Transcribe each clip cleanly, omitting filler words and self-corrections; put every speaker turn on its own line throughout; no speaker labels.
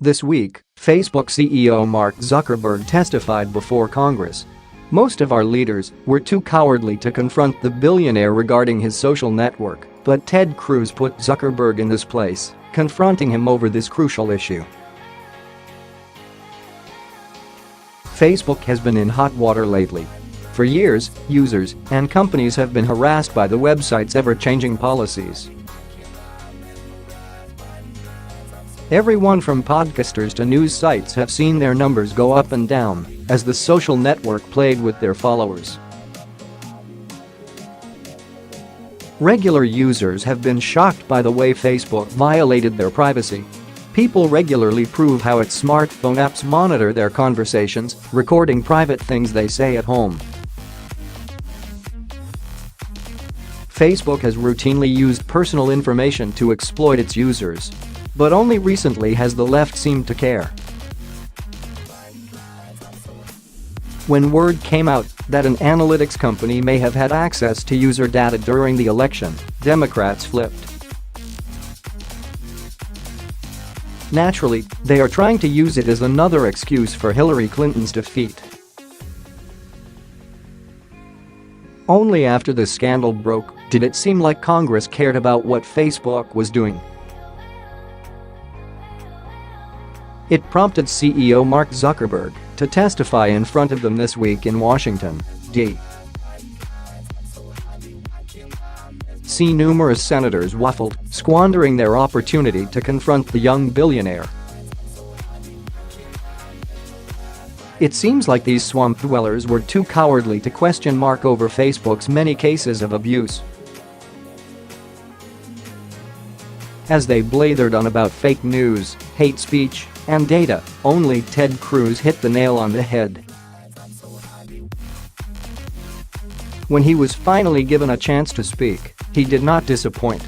This week, Facebook CEO Mark Zuckerberg testified before Congress. Most of our leaders were too cowardly to confront the billionaire regarding his social network, but Ted Cruz put Zuckerberg in this place, confronting him over this crucial issue. Facebook has been in hot water lately. For years, users and companies have been harassed by the website's ever-changing policies. Everyone from podcasters to news sites have seen their numbers go up and down as the social network played with their followers. Regular users have been shocked by the way Facebook violated their privacy. People regularly prove how its smartphone apps monitor their conversations, recording private things they say at home. Facebook has routinely used personal information to exploit its users. But only recently has the left seemed to care. When word came out that an analytics company may have had access to user data during the election, Democrats flipped. Naturally, they are trying to use it as another excuse for Hillary Clinton's defeat. Only after the scandal broke did it seem like Congress cared about what Facebook was doing. It prompted CEO Mark Zuckerberg to testify in front of them this week in Washington, D.C. Numerous senators waffled, squandering their opportunity to confront the young billionaire. It seems like these swamp dwellers were too cowardly to question Mark over Facebook's many cases of abuse. As they blathered on about fake news, hate speech, and data, only Ted Cruz hit the nail on the head. When he was finally given a chance to speak, he did not disappoint.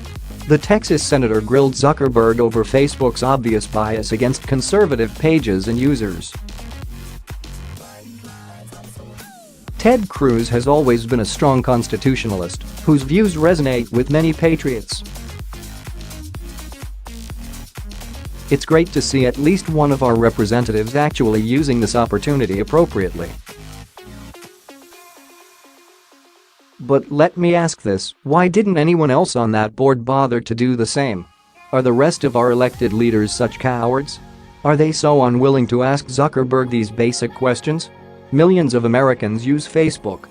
The Texas senator grilled Zuckerberg over Facebook's obvious bias against conservative pages and users. Ted Cruz has always been a strong constitutionalist whose views resonate with many patriots. It's great to see at least one of our representatives actually using this opportunity appropriately. But let me ask this, why didn't anyone else on that board bother to do the same? Are the rest of our elected leaders such cowards? Are they so unwilling to ask Zuckerberg these basic questions? Millions of Americans use Facebook.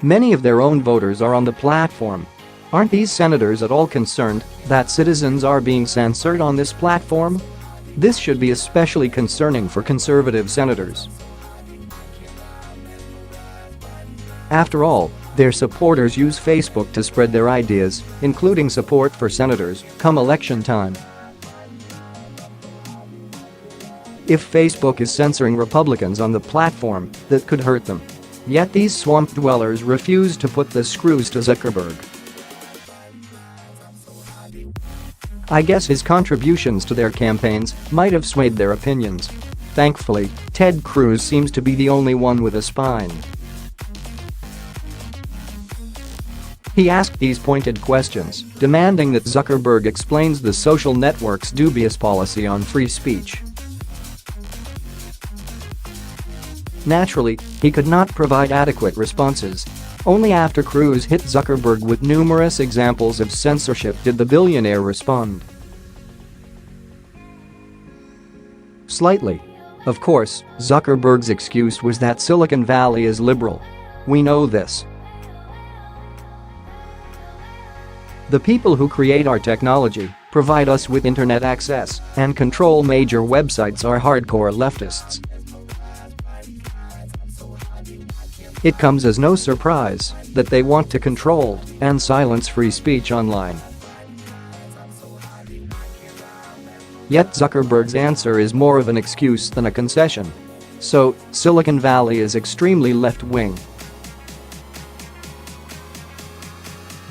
Many of their own voters are on the platform. Aren't these senators at all concerned that citizens are being censored on this platform? This should be especially concerning for conservative senators. After all, their supporters use Facebook to spread their ideas, including support for senators, come election time. If Facebook is censoring Republicans on the platform, that could hurt them. Yet these swamp dwellers refuse to put the screws to Zuckerberg. I guess his contributions to their campaigns might have swayed their opinions. Thankfully, Ted Cruz seems to be the only one with a spine. He asked these pointed questions, demanding that Zuckerberg explains the social network's dubious policy on free speech. Naturally, he could not provide adequate responses. Only after Cruz hit Zuckerberg with numerous examples of censorship did the billionaire respond. Slightly. Of course, Zuckerberg's excuse was that Silicon Valley is liberal. We know this. The people who create our technology, provide us with internet access, and control major websites are hardcore leftists. It comes as no surprise that they want to control and silence free speech online. Yet Zuckerberg's answer is more of an excuse than a concession. So, Silicon Valley is extremely left-wing.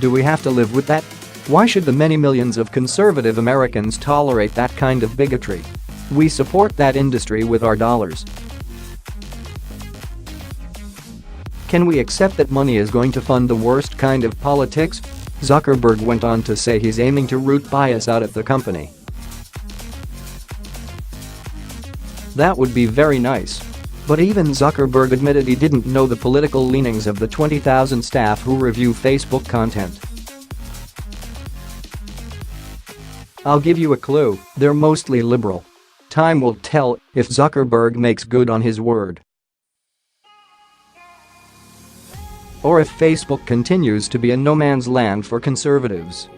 Do we have to live with that? Why should the many millions of conservative Americans tolerate that kind of bigotry? We support that industry with our dollars. Can we accept that money is going to fund the worst kind of politics? Zuckerberg went on to say he's aiming to root bias out of the company. That would be very nice. But even Zuckerberg admitted he didn't know the political leanings of the 20,000 staff who review Facebook content. I'll give you a clue, they're mostly liberal. Time will tell if Zuckerberg makes good on his word. Or if Facebook continues to be a no man's land for conservatives.